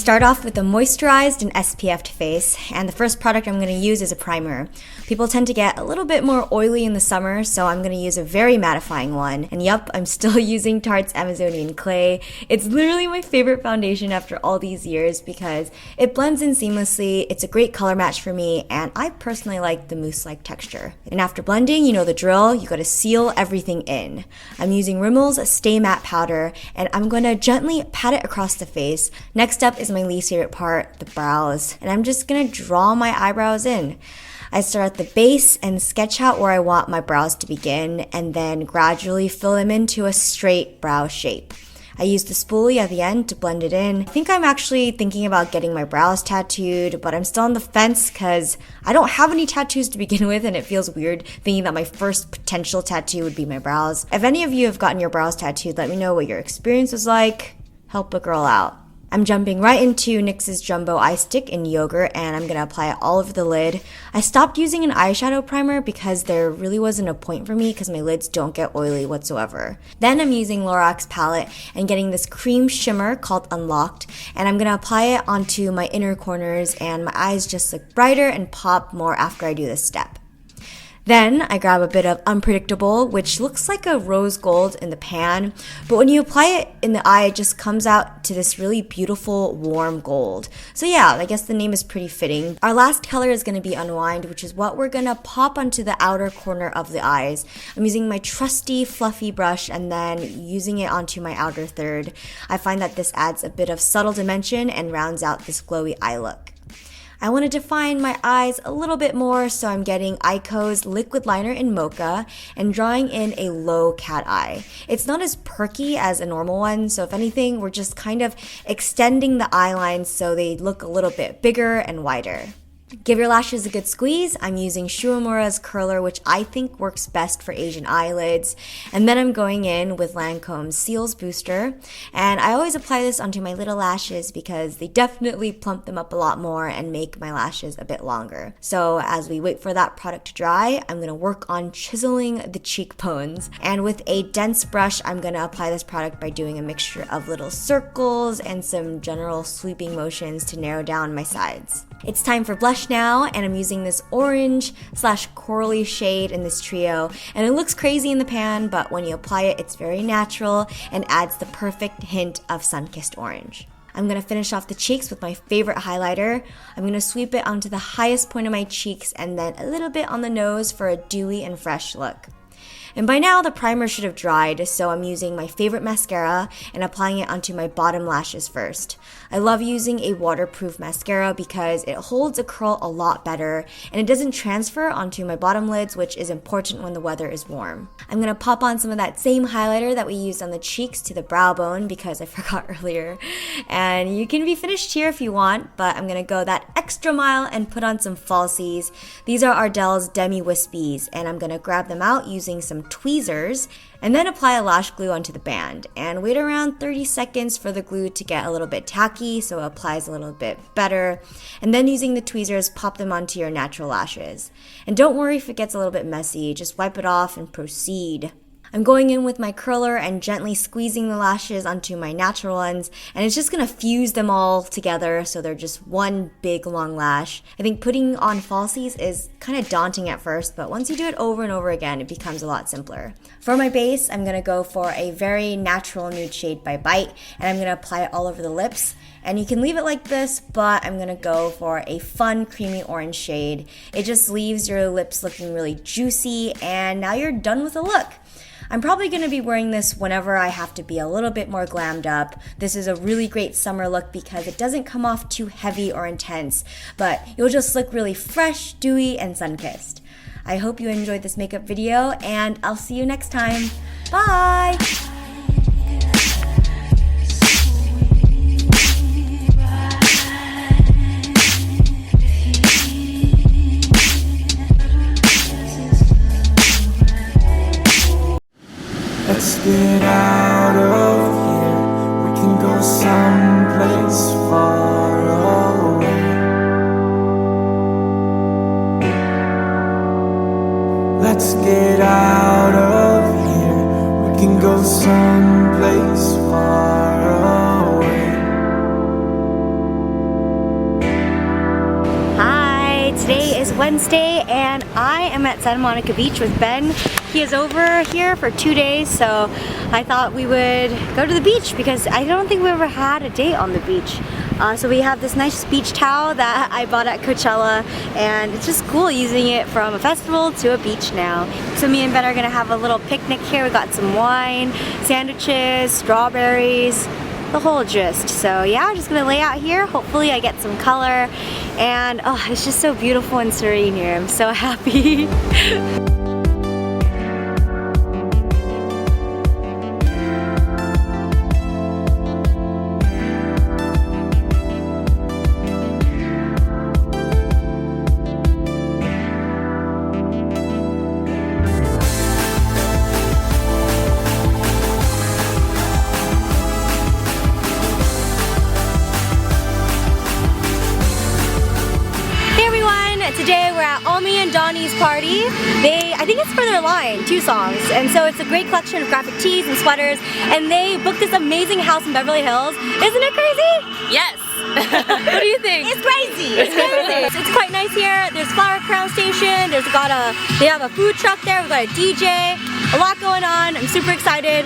start off with a moisturized and SPF'd face, and the first product I'm going to use is a primer. People tend to get a little bit more oily in the summer, so I'm going to use a very mattifying one. And yup, I'm still using Tarte's Amazonian Clay. It's literally my favorite foundation after all these years because it blends in seamlessly, it's a great color match for me, and I personally like the mousse-like texture. And after blending, you know the drill, you gotta seal everything in. I'm using Rimmel's Stay Matte Powder, and I'm going to gently pat it across the face. Next up is my least favorite part, the brows, and I'm just gonna draw my eyebrows in. I start at the base and sketch out where I want my brows to begin, and then gradually fill them into a straight brow shape. I use the spoolie at the end to blend it in. I think I'm actually thinking about getting my brows tattooed, but I'm still on the fence because I don't have any tattoos to begin with, and it feels weird thinking that my first potential tattoo would be my brows. If any of you have gotten your brows tattooed, let me know what your experience was like. Help a girl out. I'm jumping right into NYX's Jumbo Eye Stick in Yogurt, and I'm going to apply it all over the lid. I stopped using an eyeshadow primer because there really wasn't a point for me because my lids don't get oily whatsoever. Then I'm using Lorac's palette and getting this cream shimmer called Unlocked, and I'm going to apply it onto my inner corners, and my eyes just look brighter and pop more after I do this step. Then I grab a bit of Unpredictable, which looks like a rose gold in the pan, but when you apply it in the eye, it just comes out to this really beautiful warm gold. So yeah, I guess the name is pretty fitting. Our last color is going to be Unwind, which is what we're going to pop onto the outer corner of the eyes. I'm using my trusty fluffy brush and then using it onto my outer third. I find that this adds a bit of subtle dimension and rounds out this glowy eye look. I want to define my eyes a little bit more, so I'm getting Ico's liquid liner in Mocha and drawing in a low cat eye. It's not as perky as a normal one, so if anything, we're just kind of extending the eye lines so they look a little bit bigger and wider. Give your lashes a good squeeze. I'm using Shuamura's curler, which I think works best for Asian eyelids. And then I'm going in with Lancome's Seals Booster. And I always apply this onto my little lashes because they definitely plump them up a lot more and make my lashes a bit longer. So as we wait for that product to dry, I'm going to work on chiseling the cheekbones. And with a dense brush, I'm going to apply this product by doing a mixture of little circles and some general sweeping motions to narrow down my sides. It's time for blush now, and I'm using this orange/corally shade in this trio, and it looks crazy in the pan, but when you apply it, it's very natural and adds the perfect hint of sun-kissed orange. I'm going to finish off the cheeks with my favorite highlighter. I'm going to sweep it onto the highest point of my cheeks and then a little bit on the nose for a dewy and fresh look. And by now the primer should have dried, so I'm using my favorite mascara and applying it onto my bottom lashes first. I love using a waterproof mascara because it holds a curl a lot better and it doesn't transfer onto my bottom lids, which is important when the weather is warm. I'm going to pop on some of that same highlighter that we used on the cheeks to the brow bone because I forgot earlier. And you can be finished here if you want, but I'm going to go that extra mile and put on some falsies. These are Ardell's Demi Wispies, and I'm going to grab them out using some tweezers and then apply a lash glue onto the band and wait around 30 seconds for the glue to get a little bit tacky so it applies a little bit better, and then using the tweezers pop them onto your natural lashes. And don't worry if it gets a little bit messy, just wipe it off and proceed. I'm going in with my curler and gently squeezing the lashes onto my natural ones, and it's just going to fuse them all together so they're just one big long lash. I think putting on falsies is kind of daunting at first, but once you do it over and over again, it becomes a lot simpler. For my base, I'm going to go for a very natural nude shade by Bite, and I'm going to apply it all over the lips. And you can leave it like this, but I'm going to go for a fun creamy orange shade. It just leaves your lips looking really juicy, and now you're done with the look. I'm probably going to be wearing this whenever I have to be a little bit more glammed up. This is a really great summer look because it doesn't come off too heavy or intense, but you'll just look really fresh, dewy, and sun-kissed. I hope you enjoyed this makeup video, and I'll see you next time. Bye! Let's get out of here. We can go someplace far away. Let's get out of here. We can go someplace far away. Wednesday and I am at Santa Monica Beach with Ben. He is over here for 2 days, so I thought we would go to the beach because I don't think we ever had a date on the beach. So we have this nice beach towel that I bought at Coachella, and it's just cool using it from a festival to a beach now. So me and Ben are gonna have a little picnic here. We got some wine, sandwiches, strawberries, the whole gist. So yeah, I'm just gonna lay out here. Hopefully I get some color, and oh, it's just so beautiful and serene here. I'm so happy. Today we're at Aimee and Donnie's party. I think it's for their line, 2 songs, and so it's a great collection of graphic tees and sweaters, and they booked this amazing house in Beverly Hills. Isn't it crazy? Yes! What do you think? It's crazy! It's crazy! It's quite nice here. There's Flower Crown Station, they have a food truck there, we've got a DJ, a lot going on. I'm super excited.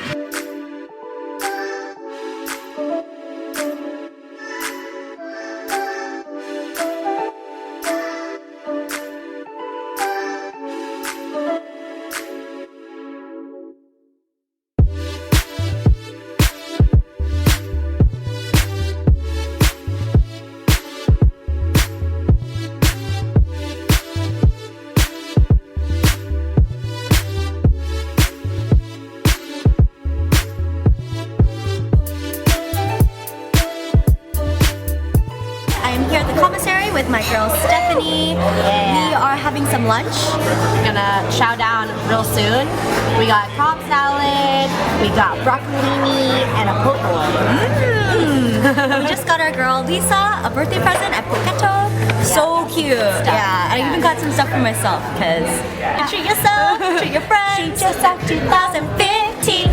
With my girl Stephanie. Yeah. We are having some lunch. We're gonna chow down real soon. We got Cobb salad, we got broccolini, and a po'. We just got our girl Lisa a birthday present at Poketo. So cute. Yeah, I even got some stuff for myself because treat yourself, treat your friends. Treat yourself 2015.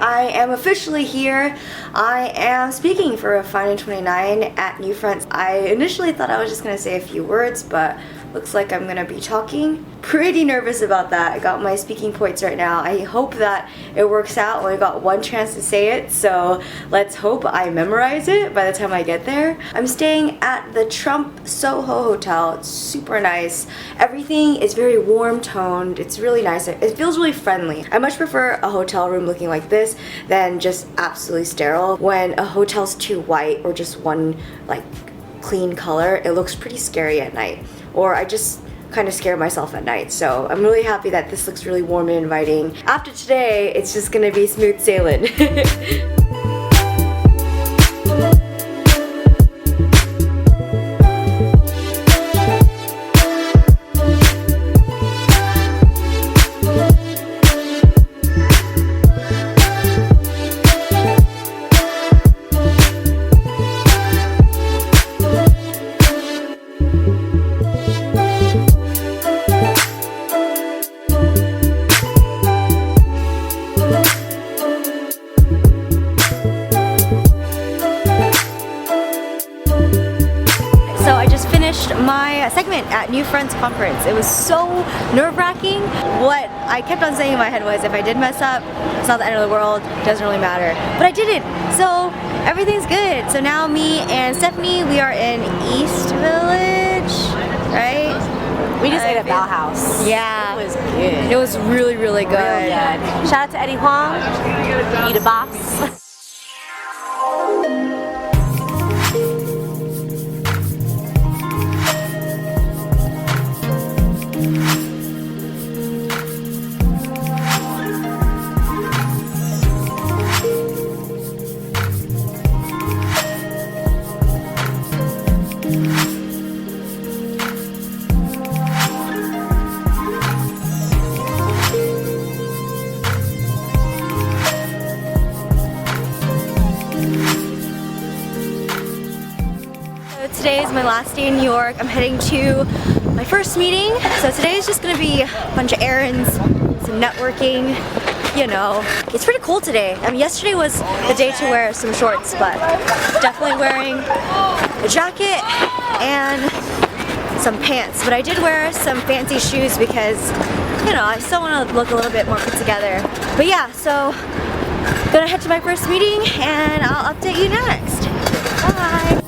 I am officially here. I am speaking for Refine 29 at New Fronts. I initially thought I was just gonna say a few words, but looks like I'm gonna be talking. Pretty nervous about that. I got my speaking points right now. I hope that it works out. I only got 1 chance to say it, so let's hope I memorize it by the time I get there. I'm staying at the Trump Soho Hotel. It's super nice. Everything is very warm toned. It's really nice. It feels really friendly. I much prefer a hotel room looking like this than just absolutely sterile. When a hotel's too white or just one like clean color, it looks pretty scary at night. Or I just kind of scare myself at night. So I'm really happy that this looks really warm and inviting. After today, it's just gonna be smooth sailing. My segment at New Friends Conference. It was so nerve-wracking. What I kept on saying in my head was, if I did mess up, it's not the end of the world, it doesn't really matter. But I didn't, so everything's good. So now me and Stephanie, we are in East Village, right? We just ate at Bauhaus. Yeah. It was good. It was really, really good. Real good. Shout out to Eddie Huang. You the boss. So today is my last day in New York. I'm heading to my first meeting. So today is just gonna be a bunch of errands, some networking, you know. It's pretty cold today. I mean, yesterday was the day to wear some shorts, but definitely wearing a jacket and some pants. But I did wear some fancy shoes because, you know, I still want to look a little bit more put together. But yeah, so gonna head to my first meeting and I'll update you next. Bye!